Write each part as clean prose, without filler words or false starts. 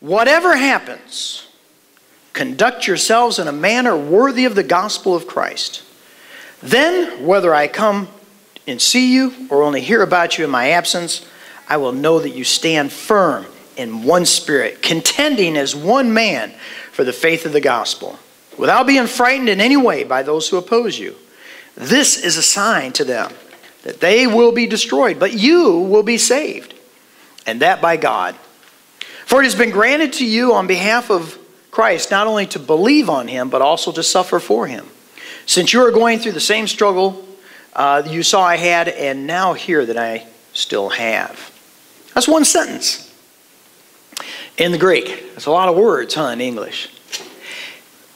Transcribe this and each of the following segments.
whatever happens, conduct yourselves in a manner worthy of the gospel of Christ. Then, whether I come and see you or only hear about you in my absence, I will know that you stand firm in one spirit, contending as one man for the faith of the gospel, without being frightened in any way by those who oppose you. This is a sign to them that they will be destroyed, but you will be saved, and that by God. For it has been granted to you on behalf of Christ not only to believe on him, but also to suffer for him. Since you are going through the same struggle you saw I had, and now hear that I still have. That's one sentence in the Greek. That's a lot of words, in English.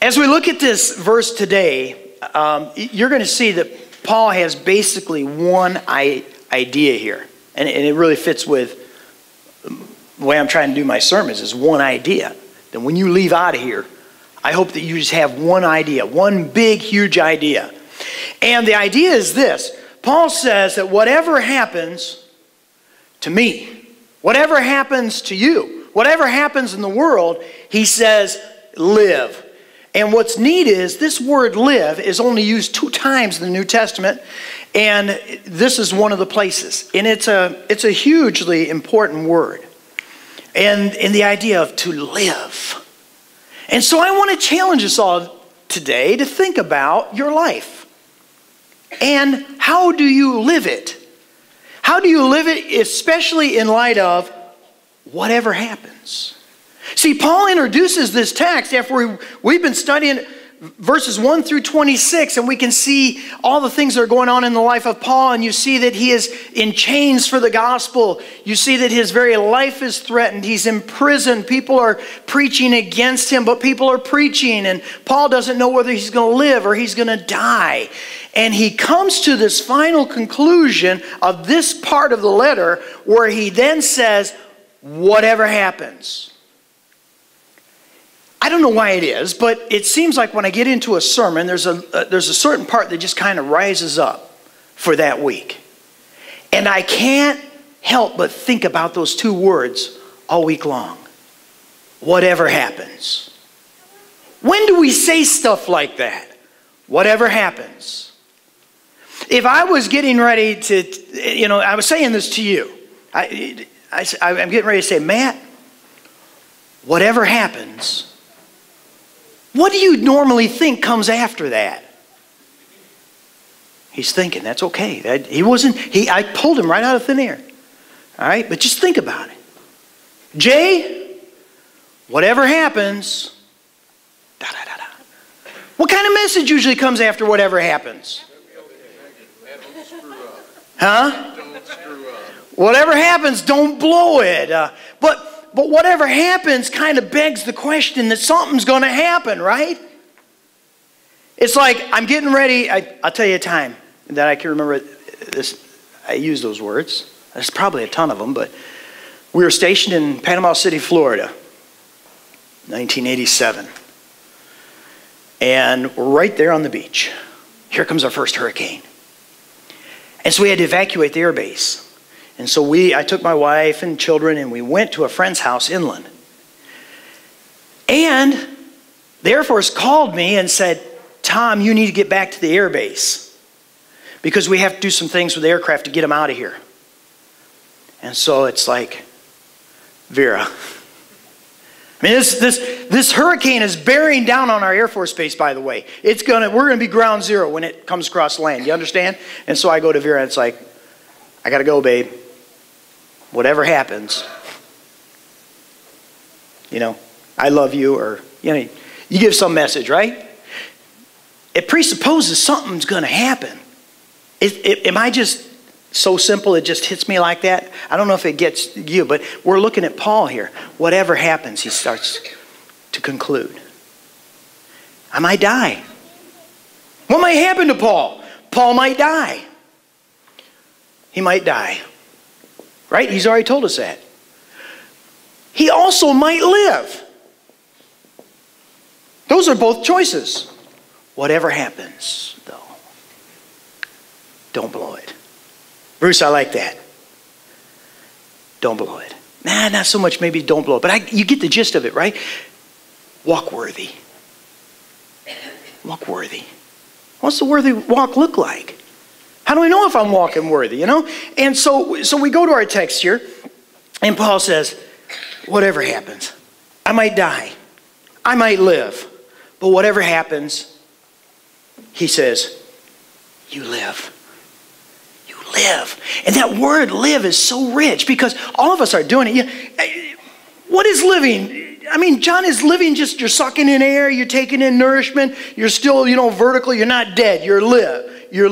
As we look at this verse today, you're going to see that Paul has basically one idea here. And it really fits with the way I'm trying to do my sermons, is one idea. Then when you leave out of here, I hope that you just have one idea, one big, huge idea. And the idea is this. Paul says that whatever happens to me, whatever happens to you, whatever happens in the world, he says, live. And what's neat is this word live is only used 2 times in the New Testament, and this is one of the places. And it's a hugely important word. And the idea of to live. And so I want to challenge us all today to think about your life. And how do you live it? How do you live it, especially in light of whatever happens? See, Paul introduces this text after we've been studying verses 1 through 26, and we can see all the things that are going on in the life of Paul, and you see that he is in chains for the gospel. You see that his very life is threatened. He's in prison. People are preaching against him, but people are preaching, and Paul doesn't know whether he's going to live or he's going to die. And he comes to this final conclusion of this part of the letter where he then says, whatever happens. I don't know why it is, but it seems like when I get into a sermon, there's a certain part that just kind of rises up for that week. And I can't help but think about those 2 words all week long. Whatever happens. When do we say stuff like that? Whatever happens. If I was getting ready to, I was saying this to you. I'm getting ready to say, Matt, whatever happens, what do you normally think comes after that? He's thinking, that's okay. I pulled him right out of thin air. All right, but just think about it. Jay, whatever happens, da da da da. What kind of message usually comes after whatever happens? Huh? Don't screw up. Whatever happens, don't blow it. But whatever happens kind of begs the question that something's going to happen, right? It's like I'm getting ready. I'll tell you a time that I can remember this. I use those words. There's probably a ton of them, but we were stationed in Panama City, Florida, 1987. And we're right there on the beach. Here comes our first hurricane. And so we had to evacuate the air base. And so I took my wife and children and we went to a friend's house inland. And the Air Force called me and said, Tom, you need to get back to the air base because we have to do some things with the aircraft to get them out of here. And so it's like, Vera. I mean, this hurricane is bearing down on our Air Force Base, by the way. We're gonna be ground zero when it comes across land. You understand? And so I go to Vera and it's like, I gotta go, babe. Whatever happens, I love you, or you give some message, right? It presupposes something's gonna happen. Am I just so simple it just hits me like that? I don't know if it gets you, but we're looking at Paul here. Whatever happens, he starts to conclude. I might die. What might happen to Paul? Paul might die. He might die. Right? He's already told us that. He also might live. Those are both choices. Whatever happens, though, don't blow it. Bruce, I like that. Don't blow it. Nah, not so much maybe don't blow it. But you get the gist of it, right? Walk worthy. Walk worthy. What's the worthy walk look like? How do I know if I'm walking worthy, you know? And so we go to our text here, and Paul says, whatever happens, I might die, I might live, but whatever happens, he says, you live. You live. And that word live is so rich because all of us are doing it. What is living? I mean, John, is living just you're sucking in air, you're taking in nourishment, you're still, vertical, you're not dead, you're live. You're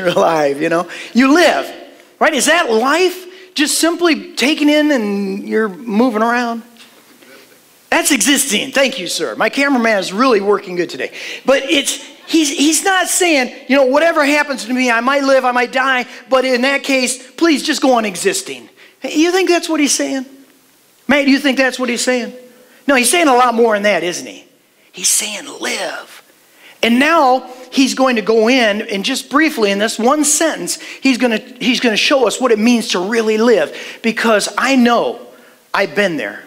alive, You live, right? Is that life? Just simply taking in and you're moving around? That's existing. Thank you, sir. My cameraman is really working good today. But he's not saying, whatever happens to me, I might live, I might die, but in that case, please just go on existing. You think that's what he's saying? Matt, do you think that's what he's saying? No, he's saying a lot more than that, isn't he? He's saying live. And now he's going to go in and just briefly in this one sentence, he's going to show us what it means to really live. Because I know I've been there.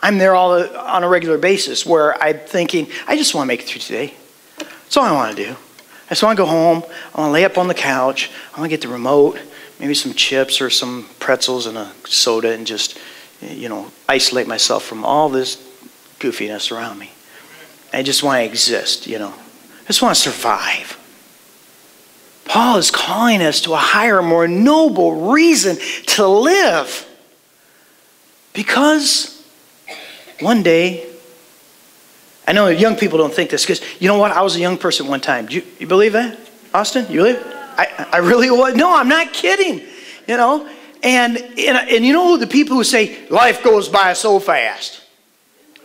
I'm there on a regular basis where I'm thinking, I just want to make it through today. That's all I want to do. I just want to go home. I want to lay up on the couch. I want to get the remote, maybe some chips or some pretzels and a soda and just, isolate myself from all this goofiness around me. I just want to exist, I just want to survive. Paul is calling us to a higher, more noble reason to live. Because one day, I know young people don't think this, because you know what? I was a young person one time. Do you believe that? Austin, you believe? I really was. No, I'm not kidding. And you know the people who say, life goes by so fast?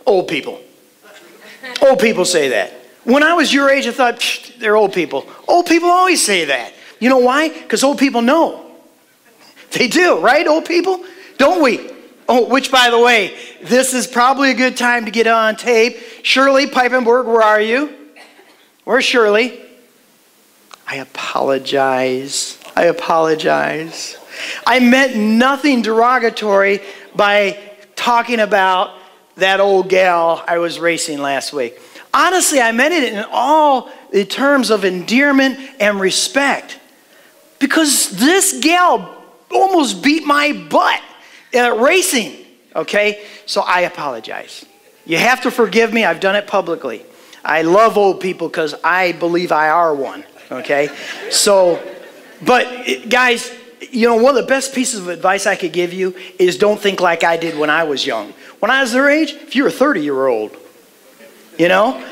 Old people. Old people say that. When I was your age, I thought, they're old people. Old people always say that. You know why? Because old people know. They do, right, old people? Don't we? Oh, which, by the way, this is probably a good time to get on tape. Shirley Piepenburg, where are you? Where's Shirley? I apologize. I meant nothing derogatory by talking about that old gal I was racing last week. Honestly, I meant it in all the terms of endearment and respect. Because this gal almost beat my butt at racing, okay? So I apologize. You have to forgive me. I've done it publicly. I love old people because I believe I are one, okay? So, but guys, one of the best pieces of advice I could give you is don't think like I did when I was young. When I was their age, if you were 30, you were old. Yeah,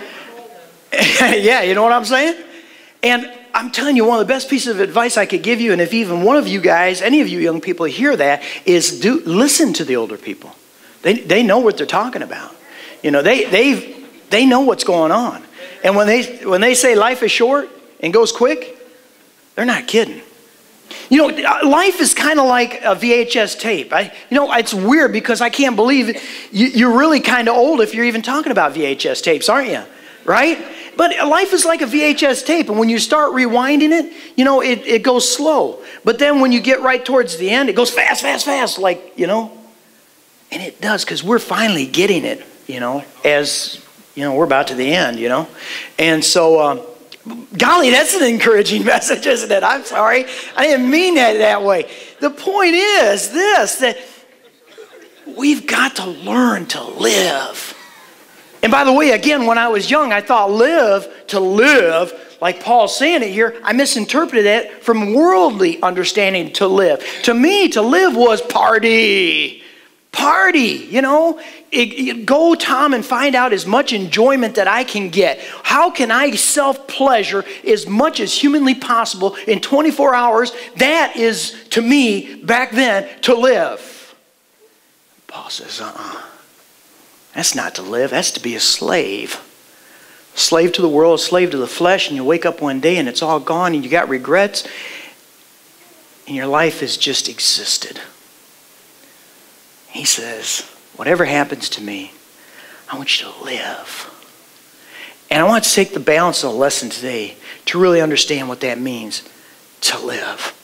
you know what I'm saying? And I'm telling you, one of the best pieces of advice I could give you, and if even one of you guys, any of you young people hear that, is listen to the older people. They know what they're talking about. They know what's going on. And when they say life is short and goes quick, they're not kidding. Life is kind of like a VHS tape. It's weird because I can't believe you're really kind of old if you're even talking about VHS tapes, aren't you? Right? But life is like a VHS tape, and when you start rewinding it, it goes slow. But then when you get right towards the end, it goes fast, and it does because we're finally getting it, as, we're about to the end, And so, golly, that's an encouraging message, isn't it? I'm sorry. I didn't mean that way. The point is this, that we've got to learn to live. And by the way, again, when I was young, I thought to live, like Paul's saying it here, I misinterpreted it from worldly understanding to live. To me, to live was party. Go, Tom, and find out as much enjoyment that I can get. How can I self-pleasure as much as humanly possible in 24 hours? That is, to me, back then, to live. Paul says, that's not to live. That's to be a slave. A slave to the world, a slave to the flesh, and you wake up one day and it's all gone and you got regrets and your life has just existed. He says, whatever happens to me, I want you to live. And I want to take the balance of the lesson today to really understand what that means, to live.